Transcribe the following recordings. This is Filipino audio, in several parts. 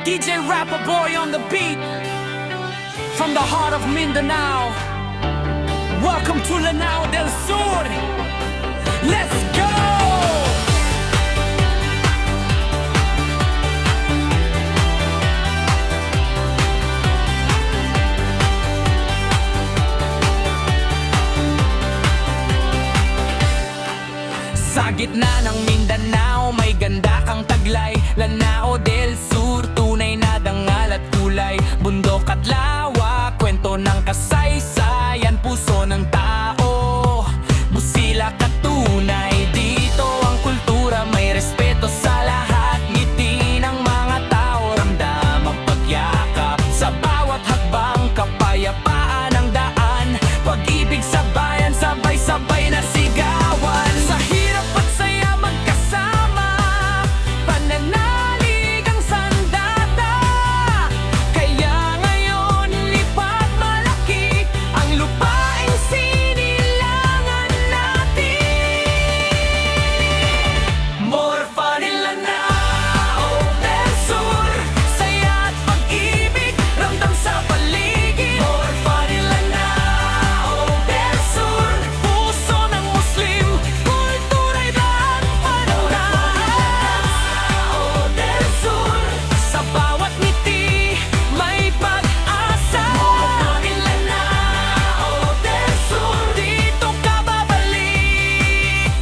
DJ Rapper Boy on the beat, from the heart of Mindanao. Welcome to Lanao del Sur. Let's go! Sa gitna ng Mindanao, may ganda kang taglay. Lanao del Sur, tunay na dangal at kulay. Bundok at lawa, kwento ng kasaysayan. Puso ng tao, busila ka tunay. Dito ang kultura, may respeto sa lahat. Ngiti ng mga tao, ramdam ang pagyakap. Sa bawat hakbang, kapayapaan ang daan. Pag-ibig sa bayan, sabay-sabay na sigawan. Sa hirap at saya magkasama, pananalig ang sandata. Kaya ngayon lipat malaki ang lupaing sinilangan natin. More fun in Lanao del Sur, saya at pag-ibig, ramdam sa paligid. More fun in Lanao del Sur, puso ng Muslim, kultura'y lahat pananahan. Lanao del Sur, sa bawat ngiti may pag-asa. More fun in Lanao del Sur, dito ka babalik,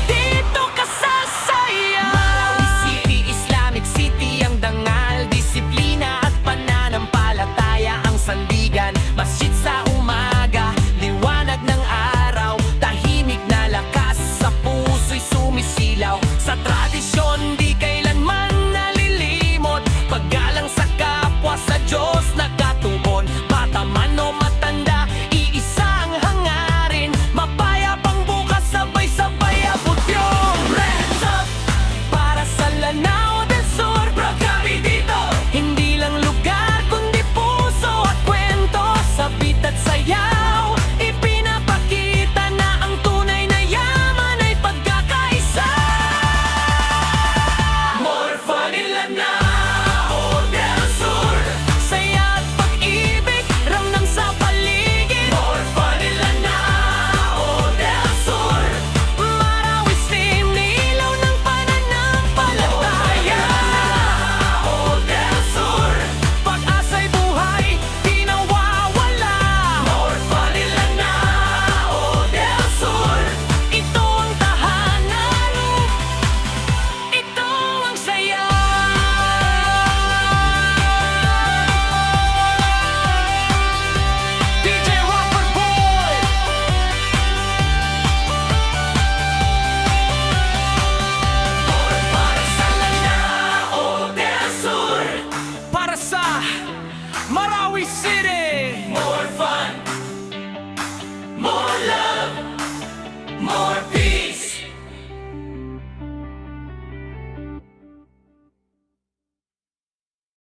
dito ka sasaya. Marawi City, Islamic City ang dangal. Disiplina at pananampalataya ang sandigan. Masjid sa umaga, liwanag ng araw. Tahimik na lakas, sa puso'y sumisilaw. Sa tradisyon, di kailanman nalilimot. Paggalang sa kapwa, sa Diyos nakatuon. Bata man o matanda, iisa ang hangarin. Mapayapang bukas, sabay-sabay abot yung hands up para sa Lanao del Sur. Proud kami dito, hindi lang lugar kundi puso at kwento. Sabit at sayaw, ipinapakita na ang tunay na yaman ay pagkakaisa. More fun in Lanao del Sur, saya at pag-ibig, ramdam sa paligid. More fun in Lanao del Sur, Marawi Slim, nilaw ng pananampalataya. Lanao del Sur, pag-asa'y buhay, di nawawala. More fun in Lanao del Sur, ito ang tahanan, ito ang saya. DJ Rapper Boy, para sa Lanao del Sur, para sa Marawi City.